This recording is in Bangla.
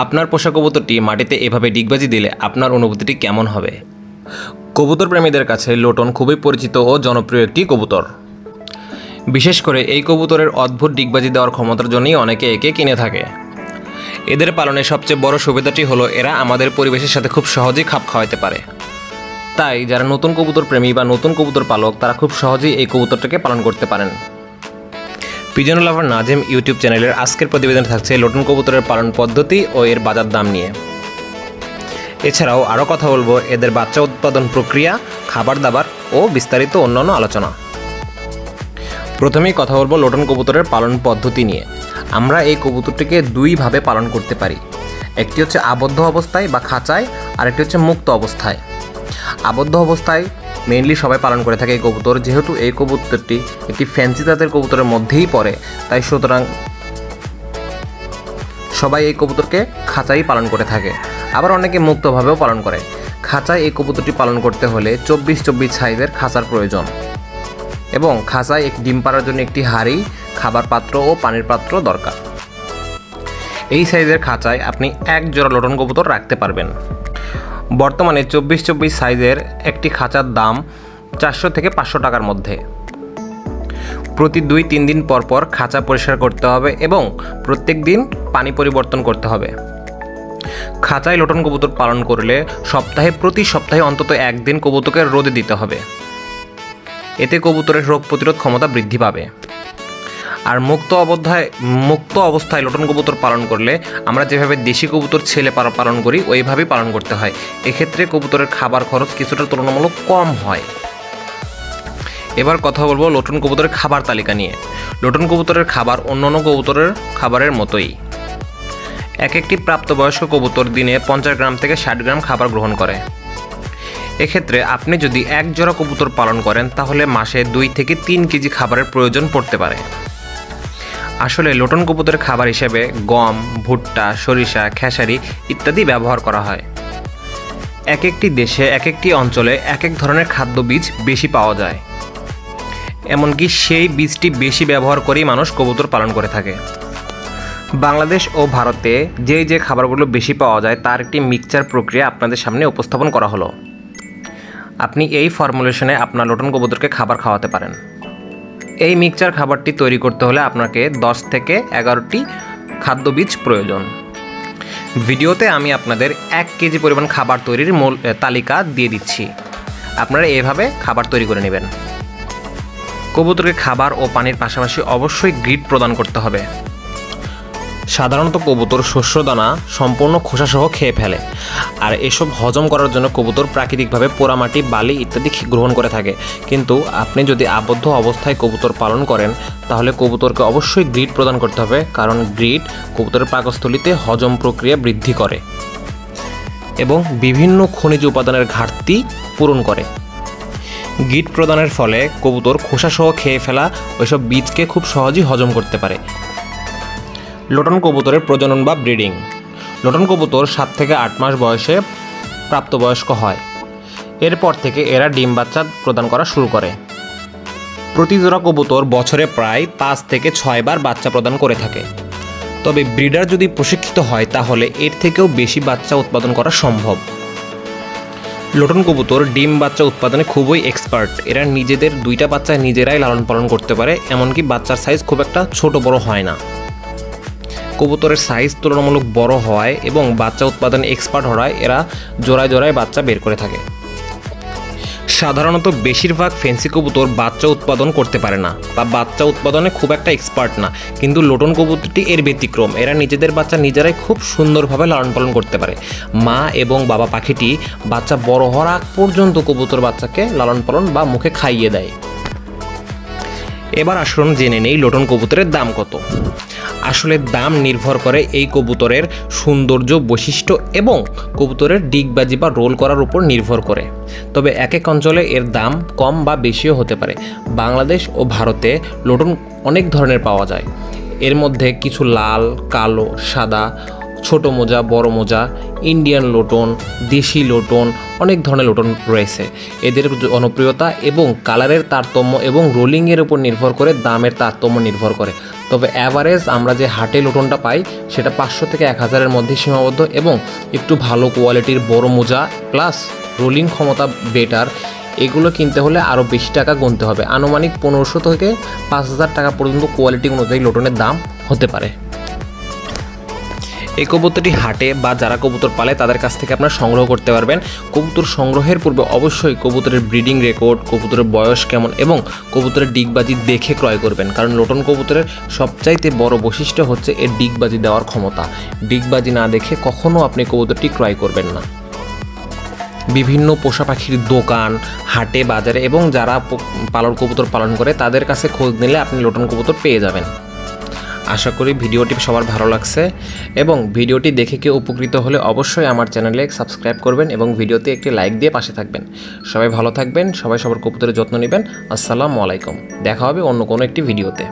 আপনার পোষা কবুতরটি মাটিতে এভাবে ডিগবাজি দিলে আপনার অনুভূতিটি কেমন হবে? কবুতর প্রেমীদের কাছে লোটন খুবই পরিচিত ও জনপ্রিয় একটি কবুতর। বিশেষ করে এই কবুতরের অদ্ভুত ডিগবাজি দেওয়ার ক্ষমতার জন্যই অনেকে একে কিনে থাকে। এদের পালনের সবচেয়ে বড় সুবিধাটি হলো এরা আমাদের পরিবেশের সাথে খুব সহজেই খাপ খাওয়াতে পারে। তাই যারা নতুন কবুতর প্রেমী বা নতুন কবুতর পালক তারা খুব সহজেই এই কবুতরটাকে পালন করতে পারেন। পিজন লাভার নাজিম ইউটিউব চ্যানেলের আজকের প্রতিবেদনে থাকছে লোটন কবুতরের পালন পদ্ধতি ও এর বাজার দাম নিয়ে। এছাড়াও আরও কথা বলবো এদের বাচ্চা উৎপাদন প্রক্রিয়া, খাবার দাবার ও বিস্তারিত অন্যান্য আলোচনা। প্রথমেই কথা বলবো লোটন কবুতরের পালন পদ্ধতি নিয়ে। আমরা এই কবুতরটিকে দুইভাবে পালন করতে পারি। একটি হচ্ছে আবদ্ধ অবস্থায় বা খাঁচায়, আর একটি হচ্ছে মুক্ত অবস্থায়। আবদ্ধ অবস্থায় মেইনলি সবাই পালন করে থাকে এই কবুতর। যেহেতু এই কবুতরটি একটি ফ্যান্সি জাতের কবুতরের মধ্যেই পড়ে, তাই সুতরাং সবাই এই কবুতরকে খাঁচাই পালন করে থাকে। আবার অনেকে মুক্তভাবেও পালন করে। খাঁচায় এই কবুতরটি পালন করতে হলে 24x24 সাইজের খাঁচার প্রয়োজন এবং খাঁচায় এক ডিম পাড়ার জন্য একটি হাঁড়ি, খাবার পাত্র ও পানির পাত্র দরকার। এই সাইজের খাঁচায় আপনি এক জোড়া লোটন কবুতর রাখতে পারবেন। বর্তমানে 24x24 সাইজের একটি খাঁচার দাম 400 থেকে 500 টাকার মধ্যে। প্রতি 2-3 দিন পর পর খাঁচা পরিষ্কার করতে হবে এবং প্রত্যেক দিন পানি পরিবর্তন করতে হবে। খাঁচায় লোটন কবুতর পালন করলে প্রতি সপ্তাহে অন্তত একদিন কবুতরকে রোদে দিতে হবে। এতে কবুতরের রোগ প্রতিরোধ ক্ষমতা বৃদ্ধি পাবে। আর মুক্ত অবস্থায় লোটন কবুতর পালন করলে আমরা যেভাবে দেশি কবুতর ছেলে পালন করি ওইভাবেই পালন করতে হয়। এক্ষেত্রে কবুতরের খাবার খরচ কিছুটা তুলনামূলক কম হয়। এবার কথা বলবো লোটন কবুতরের খাবার তালিকা নিয়ে। লোটন কবুতরের খাবার অন্যান্য কবুতরের খাবারের মতোই। একটি প্রাপ্তবয়স্ক কবুতর দিনে 50 গ্রাম থেকে 60 গ্রাম খাবার গ্রহণ করে। এক্ষেত্রে আপনি যদি এক জোড়া কবুতর পালন করেন তাহলে মাসে 2 থেকে 3 কেজি খাবারের প্রয়োজন পড়তে পারে। আসলে লোটন কবুতরের খাবার হিসেবে গম, ভুট্টা, সরিষা, খেসারি ইত্যাদি ব্যবহার করা হয়। একটি দেশে একটি অঞ্চলে এক ধরনের খাদ্য বীজ বেশি পাওয়া যায়। এমনকি সেই বীজটি বেশি ব্যবহার করেই মানুষ কবুতর পালন করে থাকে। বাংলাদেশ ও ভারতে যে খাবারগুলো বেশি পাওয়া যায় তার একটি মিক্সচার প্রক্রিয়া আপনাদের সামনে উপস্থাপন করা হলো। আপনি এই ফর্মুলেশনে আপনার লোটন কবুতরকে খাবার খাওয়াতে পারেন। এই মিক্সচার খাবারটি তৈরি করতে হলে আপনাকে 10 থেকে 11টি খাদ্য বীজ প্রয়োজন। ভিডিওতে আমি আপনাদের 1 কেজি পরিমাণ খাবার তৈরির মূল তালিকা দিয়ে দিচ্ছি। আপনারা এভাবে খাবার তৈরি করে নেবেন। কবুতরকে খাবার ও পানির পাশাপাশি অবশ্যই গ্রিড প্রদান করতে হবে। সাধারণত কবুতর শস্যদানা সম্পূর্ণ খোসাসহ খেয়ে ফেলে, আর এসব হজম করার জন্য কবুতর প্রাকৃতিকভাবে পোড়ামাটি, বালি ইত্যাদি গ্রহণ করে থাকে। কিন্তু আপনি যদি আবদ্ধ অবস্থায় কবুতর পালন করেন তাহলে কবুতরকে অবশ্যই গ্রিড প্রদান করতে হবে, কারণ গ্রিড কবুতরের পাকস্থলীতে হজম প্রক্রিয়া বৃদ্ধি করে এবং বিভিন্ন খনিজ উপাদানের ঘাটতি পূরণ করে। গ্রিড প্রদানের ফলে কবুতর খোসাসহ খেয়ে ফেলা ওইসব বীজকে খুব সহজেই হজম করতে পারে। লোটন কবুতরের প্রজনন বা ব্রিডিং। লোটন কবুতর 7 থেকে 8 মাস বয়সে প্রাপ্তবয়স্ক হয়। এরপর থেকে এরা ডিম বাচ্চা প্রদান করা শুরু করে। প্রতি জোড়া কবুতর বছরে প্রায় 5 থেকে 6 বার বাচ্চা প্রদান করে থাকে। তবে ব্রিডার যদি প্রশিক্ষিত হয় তাহলে এর থেকেও বেশি বাচ্চা উৎপাদন করা সম্ভব। লোটন কবুতর ডিম বাচ্চা উৎপাদনে খুবই এক্সপার্ট। এরা নিজেদের 2টা বাচ্চা নিজেরাই লালন পালন করতে পারে, এমনকি বাচ্চার সাইজ খুব একটা ছোট বড় হয় না। কবুতরের সাইজ তুলনামূলক বড় হয় এবং বাচ্চা উৎপাদনে এক্সপার্ট হওয়ায় এরা জোড়ায় জোড়ায় বাচ্চা বের করে থাকে। সাধারণত বেশিরভাগ ফ্যান্সি কবুতর বাচ্চা উৎপাদন করতে পারে না বা বাচ্চা উৎপাদনে খুব একটা এক্সপার্ট না, কিন্তু লোটন কবুতরটি এর ব্যতিক্রম। এরা নিজেদের বাচ্চা নিজেরাই খুব সুন্দরভাবে লালন পালন করতে পারে। মা এবং বাবা পাখিটি বাচ্চা বড় হওয়ার আগ পর্যন্ত কবুতর বাচ্চাকে লালন পালন বা মুখে খাইয়ে দেয়। এবার আসুন জেনে নেই লোটন কবুতরের দাম কত। আসলে দাম নির্ভর করে এই কবুতরের সৌন্দর্য, বৈশিষ্ট্য এবং কবুতরের ডিগবাজি বা রোল করার উপর নির্ভর করে। তবে এক অঞ্চলে এর দাম কম বা বেশিও হতে পারে। বাংলাদেশ ও ভারতে লোটন অনেক ধরনের পাওয়া যায়। এর মধ্যে কিছু লাল, কালো, সাদা, ছোট মোজা, বড় মোজা, ইন্ডিয়ান লোটন, দেশি লোটন, অনেক ধরনের লোটন রয়েছে। এদের জনপ্রিয়তা এবং কালারের তারতম্য এবং রোলিংয়ের উপর নির্ভর করে দামের তারতম্য নির্ভর করে। তবে অ্যাভারেজ আমরা যে হাটে লোটনটা পাই সেটা 500 থেকে 1000-এর মধ্যে সীমাবদ্ধ এবং একটু ভালো কোয়ালিটির বড় মোজা প্লাস রোলিং ক্ষমতা বেটার এগুলো কিনতে হলে আরও বেশি টাকা গুনতে হবে। আনুমানিক 1500 থেকে 5000 টাকা পর্যন্ত কোয়ালিটি অনুযায়ী লোটনের দাম হতে পারে। এই কবুতরটি হাটে বা যারা কবুতর পালে তাদের কাছ থেকে আপনারা সংগ্রহ করতে পারবেন। কবুতর সংগ্রহের পূর্বে অবশ্যই কবুতরের ব্রিডিং রেকর্ড, কবুতরের বয়স কেমন এবং কবুতরের ডিগবাজি দেখে ক্রয় করবেন, কারণ লোটন কবুতরের সবচাইতে বড় বৈশিষ্ট্য হচ্ছে এর ডিগবাজি দেওয়ার ক্ষমতা। ডিগবাজি না দেখে কখনও আপনি কবুতরটি ক্রয় করবেন না। বিভিন্ন পোষা পাখির দোকান, হাটে, বাজারে এবং যারা পালন কবুতর পালন করে তাদের কাছে খোঁজ নিলে আপনি লোটন কবুতর পেয়ে যাবেন। আশা করি ভিডিওটি সবার ভালো লাগছে এবং ভিডিওটি দেখে কেউ উপকৃত হলে অবশ্যই আমার চ্যানেলে সাবস্ক্রাইব করবেন এবং ভিডিওতে একটি লাইক দিয়ে পাশে থাকবেন। সবাই ভালো থাকবেন, সবাই সবার কবুতরের যত্ন নেবেন। আসসালামু আলাইকুম। দেখা হবে অন্য কোনো একটি ভিডিওতে।